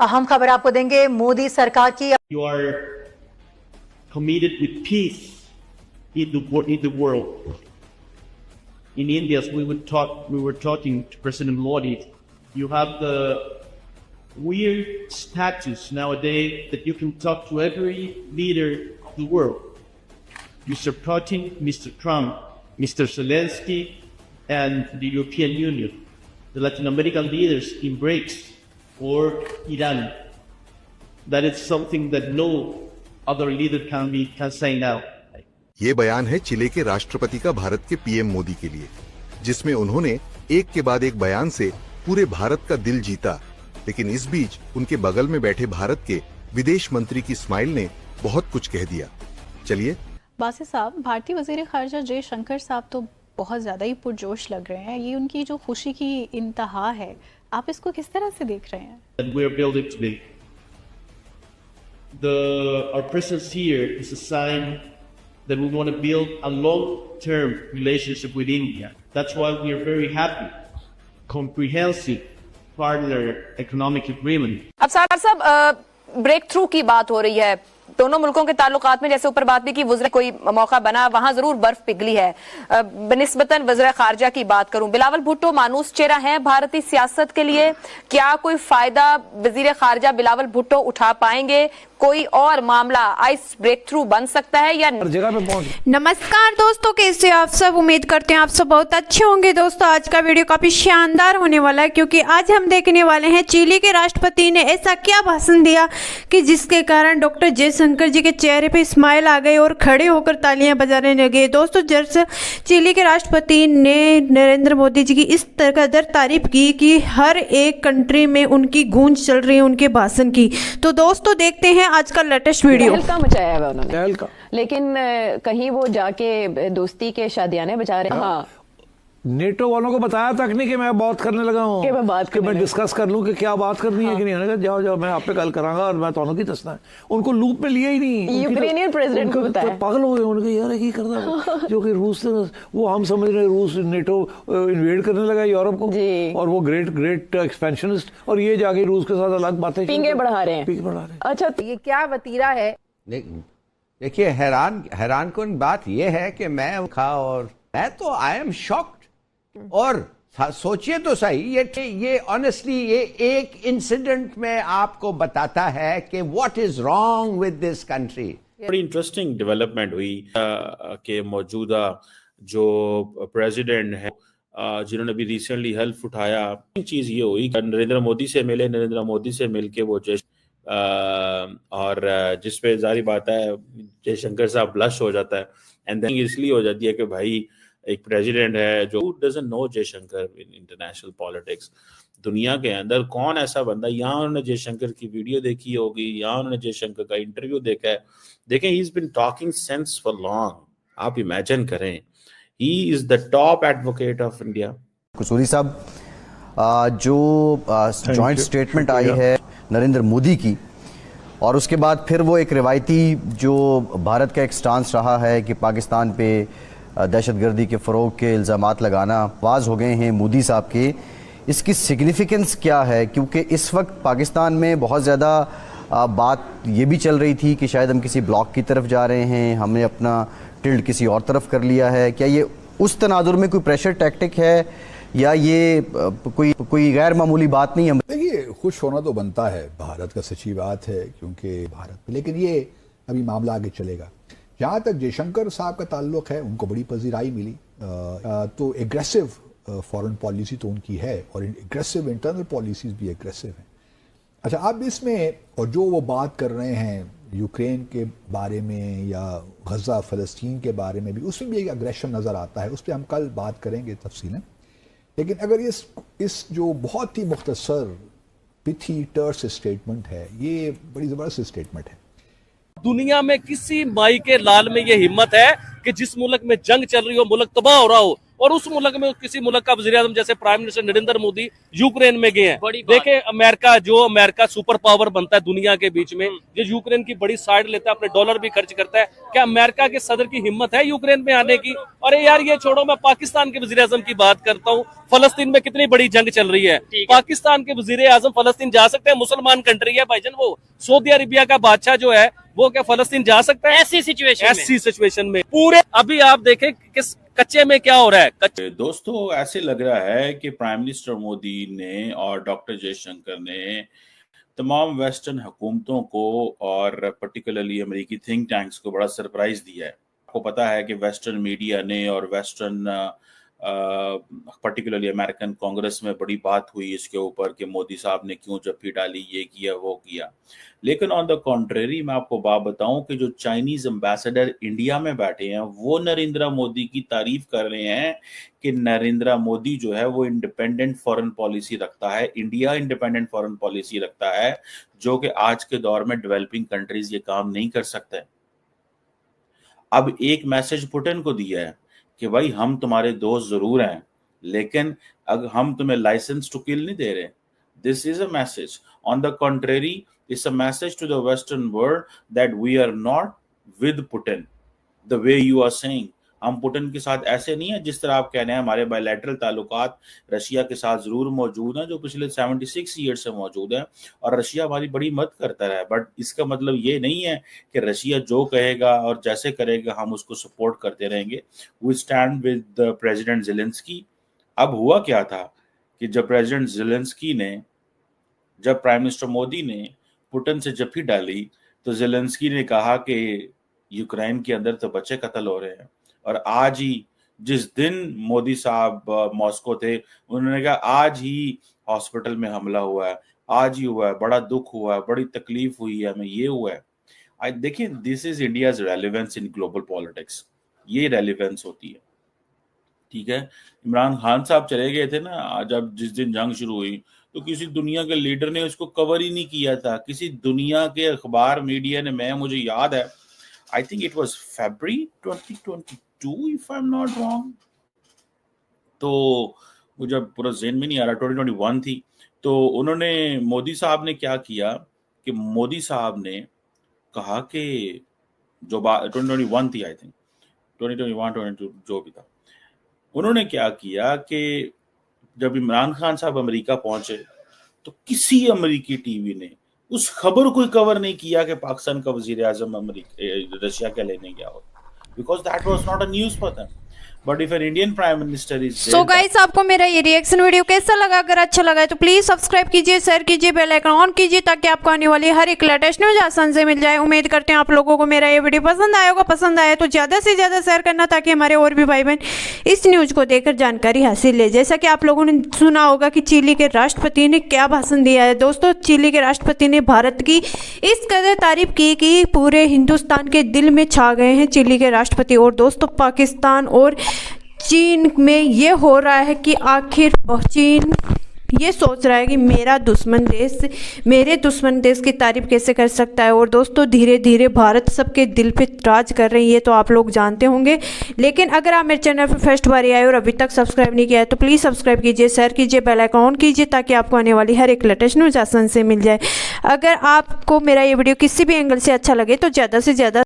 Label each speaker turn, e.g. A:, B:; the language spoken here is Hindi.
A: अहम खबर आपको देंगे। मोदी सरकार की
B: You are committed with peace in the world. In India, we were talking to President Modi. You have the weird status nowadays that you can talk to every leader of the world. Mr. Putin, Mr. Trump, Mr. Zelensky, and the European Union. The Latin American leaders embrace, or Iran. That is something that no other leader can say now.
C: ये बयान है चिले के राष्ट्रपति का भारत के पीएम मोदी के लिए, जिसमें उन्होंने एक के बाद एक बयान से पूरे भारत का दिल जीता। लेकिन इस बीच उनके बगल में बैठे भारत के विदेश मंत्री की स्माइल ने बहुत कुछ कह दिया। चलिए।
D: बासी साहब, भारतीय वजीर खारजा जयशंकर साहब तो बहुत ज्यादा ही पुरजोश लग रहे हैं। ये उनकी जो खुशी की इंतहा है, आप इसको किस तरह से देख रहे हैं?
B: Our presence here is a sign that we want to build a long-term relationship with India. That's why we are very happy. Comprehensive partner economic agreement.
E: अब सारा साहब ब्रेक थ्रू की बात हो रही है दोनों मुल्कों के ताल्लुकात में। जैसे ऊपर बात भी की, वज़ीर कोई मौका बना, वहां जरूर बर्फ पिघली है। बनिस्बतन वज़ीर खारजा की बात करूं, बिलावल भुट्टो मानूस चेहरा है भारतीय सियासत के लिए। क्या कोई फायदा वज़ीर खारजा बिलावल भुट्टो उठा पाएंगे? कोई और मामला आइस ब्रेक थ्रू बन सकता है या
F: जगह पे पहुंच?
G: नमस्कार दोस्तों, कैसे आप सब? उम्मीद करते हैं आप सब बहुत अच्छे होंगे। दोस्तों, आज का वीडियो काफी शानदार होने वाला है, क्योंकि आज हम देखने वाले हैं चिली के राष्ट्रपति ने ऐसा क्या भाषण दिया कि जिसके कारण डॉक्टर जयशंकर जी के चेहरे पे स्माइल आ गई और खड़े होकर तालियां बजाने लगे। दोस्तों, दरअसल चिली के राष्ट्रपति ने नरेंद्र मोदी जी की इस कदर तारीफ की कि हर एक कंट्री में उनकी गूंज चल रही है उनके भाषण की। तो दोस्तों, देखते हैं आज का लेटेस्ट वीडियो।
H: तहलका मचाया है उन्होंने, लेकिन कहीं वो जाके दोस्ती के शादियाने बचा रहे हैं। हाँ,
F: नेटो वालों को बताया तक नहीं कि मैं बात करने लगा हूँ, कि मैं डिस्कस कर लूँ कि क्या बात करनी है कि नहीं। उन्होंने कहा जाओ मैं आप पे कल करांगा और मैं तो की दसना है। उनको लूप में लिया ही नहीं।
H: यूक्रेनियन प्रेसिडेंट को बताया,
F: पागल हो गए। उन्होंने यार ये करता जो कि रूस वो हम समझ रहे रूस नेटो इन्वेड करने लगा यूरोप को, और वो ग्रेट एक्सपेंशनिस्ट, और ये जाके रूस के साथ अलग बातें
H: पींगे बढ़ा रहे हैं। अच्छा, तो ये क्या वतीरा है?
I: देखिए, हैरान कुन बात ये है कि मैं खा और मैं तो आई एम शॉक्ड। और सोचिए तो सही, ये ऑनेस्टली ये एक इंसिडेंट में आपको बताता है कि what is wrong with this country.
J: बड़ी इंटरेस्टिंग डेवलपमेंट हुई कि मौजूदा जो प्रेसिडेंट है जिन्होंने भी रिसेंटली हेल्प उठाया, चीज ये हुई कि नरेंद्र मोदी से मिलके वो और जिसपे जारी बात है जयशंकर साहब ब्लश हो जाता है। एंड देन इसलिए हो जाती है कि भाई एक प्रेसिडेंट है जो doesn't know Jaishankar in international politics. दुनिया के अंदर कौन ऐसा बंदा, यहाँ उन्होंने जयशंकर की वीडियो देखी होगी, यहाँ उन्होंने जयशंकर का इंटरव्यू देखा है। देखें, he is been talking sense for long. आप इमेजिन करें, he is the top advocate of India.
K: Kasuri साहब, जो जॉइंट स्टेटमेंट आई है नरेंद्र मोदी की, और उसके बाद फिर वो एक रिवायती जो भारत का एक स्टांस रहा है कि पाकिस्तान पे दहशतगर्दी के फ़रोग के इल्ज़ामात लगाना आवाज़ हो गए हैं मोदी साहब के। इसकी सिग्निफिकेंस क्या है? क्योंकि इस वक्त पाकिस्तान में बहुत ज़्यादा बात ये भी चल रही थी कि शायद हम किसी ब्लॉक की तरफ जा रहे हैं, हमने अपना टिल्ट किसी और तरफ कर लिया है। क्या ये उस तनाजुर में कोई प्रेशर टैक्टिक है या ये कोई गैर मामूली बात नहीं है?
L: देखिए, खुश होना तो बनता है, भारत का सच्ची बात है क्योंकि भारत में, लेकिन ये अभी मामला आगे चलेगा। जहाँ तक जयशंकर साहब का ताल्लुक है, उनको बड़ी पजीराई मिली। तो एग्रेसिव फॉरेन पॉलिसी तो उनकी है और एग्रेसिव इंटरनल पॉलिसीज भी एग्रेसिव हैं। अच्छा, अब इसमें और जो वो बात कर रहे हैं यूक्रेन के बारे में या गजा फ़लस्तीन के बारे में भी, उसमें भी एक अग्रेशन नज़र आता है। उस पर हम कल बात करेंगे तफसीलन। लेकिन अगर इस जो बहुत ही मुख्तसर पिथी टर्स स्टेटमेंट है, ये बड़ी ज़बरदस्त स्टेटमेंट है।
M: दुनिया में किसी माई के लाल में ये हिम्मत है कि जिस मुल्क में जंग चल रही हो, मुल्क तबाह हो रहा हो, और उस मुल्क में किसी मुल्क का वज़ीर आज़म जैसे prime minister Narendra Modi Ukraine में गए हैं। देखें अमेरिका सुपर पावर बनता है दुनिया के बीच में, जो यूक्रेन की बड़ी साइड लेता है, अपने डॉलर भी खर्च करता है, क्या अमेरिका के सदर की हिम्मत है यूक्रेन में आने की? अरे यार ये छोड़ो, मैं पाकिस्तान के वज़ीर आज़म की बात करता हूँ। फलस्तीन में कितनी बड़ी जंग चल रही है, पाकिस्तान के वज़ीर आज़म फलस्तीन जा सकते हैं? मुसलमान कंट्री है भाईजान, वो सऊदी अरेबिया का बादशाह जो है वो क्या फलस्तीन जा सकता है? ऐसी सिचुएशन में पूरे अभी आप देखें किस कच्चे में क्या हो रहा है।
J: दोस्तों, ऐसे लग रहा है कि प्राइम मिनिस्टर मोदी ने और डॉक्टर जयशंकर ने तमाम वेस्टर्न हुकूमतों को और पर्टिकुलरली अमेरिकी थिंक टैंक्स को बड़ा सरप्राइज दिया है। आपको पता है कि वेस्टर्न मीडिया ने और वेस्टर्न पर्टिकुलरली अमेरिकन कांग्रेस में बड़ी बात हुई इसके ऊपर कि मोदी साहब ने क्यों जप्फी डाली, ये किया वो किया। लेकिन ऑन द कॉन्ट्रेरी मैं आपको बात बताऊं कि जो चाइनीज एम्बेसडर इंडिया में बैठे हैं वो नरेंद्र मोदी की तारीफ कर रहे हैं कि नरेंद्र मोदी जो है वो इंडिपेंडेंट फॉरेन पॉलिसी रखता है, इंडिया इंडिपेंडेंट फॉरेन पॉलिसी रखता है, जो कि आज के दौर में डेवलपिंग कंट्रीज ये काम नहीं कर सकते। अब एक मैसेज पुतिन को दिया है कि भाई हम तुम्हारे दोस्त जरूर हैं, लेकिन अगर हम तुम्हें लाइसेंस टू किल नहीं दे रहे। This is a message. On the contrary, it's a message to the western world that we are not with Putin the way you are saying. हम पुतिन के साथ ऐसे नहीं है जिस तरह आप कह रहे हैं। हमारे बायलैटरल ताल्लुकात रशिया के साथ जरूर मौजूद हैं, जो पिछले 76 ईयर से मौजूद है, और रशिया हमारी बड़ी मदद करता रहा है। बट इसका मतलब ये नहीं है कि रशिया जो कहेगा और जैसे करेगा हम उसको सपोर्ट करते रहेंगे। We stand with the president Zelensky. अब हुआ क्या था कि जब प्रेसिडेंट ज़ेलेंस्की ने, जब प्राइम मिनिस्टर मोदी ने पुतिन से जप्फी डाली तो ज़ेलेंस्की ने कहा कि यूक्रेन के अंदर तो बच्चे कत्ल हो रहे हैं। और आज ही, जिस दिन मोदी साहब मॉस्को थे, उन्होंने कहा आज ही हॉस्पिटल में हमला हुआ है, आज ही हुआ है, बड़ा दुख हुआ है, बड़ी तकलीफ हुई है, हमें ये हुआ है। देखिए, this is India's relevance in global politics. ये रेलेवेंस होती है, ठीक है। इमरान खान साहब चले गए थे ना, जब जिस दिन जंग शुरू हुई तो किसी दुनिया के लीडर ने उसको कवर ही नहीं किया था। किसी दुनिया के अखबार मीडिया ने, मुझे याद है, I think it was February 2022 if I am not wrong, तो मुझे पूरा ज़हन में नहीं आ रहा, 2021 थी। तो उन्होंने, मोदी साहब ने क्या किया कि मोदी साहब ने कहा कि जो बात 2021 थी, आई थिंक 2021 22 जो भी था, उन्होंने क्या किया कि जब इमरान खान साहब अमेरिका पहुंचे तो किसी अमेरिकी टीवी ने उस खबर को कवर नहीं किया कि पाकिस्तान का वजीर आजम रशिया के लेने गया हो, because that was not a news for them. But if an Indian prime minister is
G: so guys, आपको मेरा ये रिएक्शन वीडियो कैसा लगा? अगर अच्छा लगा है तो प्लीज सब्सक्राइब कीजिए, शेयर कीजिए, बेल आइकन ऑन कीजिए, ताकि आपको आने वाली हर एक लेटेस्ट न्यूज आसान से मिल जाए। उम्मीद करते हैं आप लोगों को मेरा ये वीडियो पसंद आया होगा। पसंद आया तो ज़्यादा से ज़्यादा शेयर करना, ताकि हमारे और भी भाई बहन इस न्यूज को देखकर जानकारी हासिल ले। जैसा कि आप लोगों ने सुना होगा कि चिली के राष्ट्रपति ने क्या भाषण दिया है। दोस्तों, चिली के राष्ट्रपति ने भारत की इस कदर तारीफ की कि पूरे हिंदुस्तान के दिल में छा गए हैं चिली के राष्ट्रपति। और दोस्तों, पाकिस्तान और चीन में ये हो रहा है कि आखिर चीन ये सोच रहा है कि मेरे दुश्मन देश की तारीफ कैसे कर सकता है। और दोस्तों, धीरे धीरे भारत सबके दिल पे राज कर रही है, तो आप लोग जानते होंगे। लेकिन अगर आप मेरे चैनल पर फर्स्ट बार आए और अभी तक सब्सक्राइब नहीं किया है तो प्लीज़ सब्सक्राइब कीजिए, शेयर कीजिए, बेल आइकन ऑन कीजिए, ताकि आपको आने वाली हर एक लेटेस्ट न्यूज़ आसान से मिल जाए। अगर आपको मेरा ये वीडियो किसी भी एंगल से अच्छा लगे तो ज़्यादा से ज़्यादा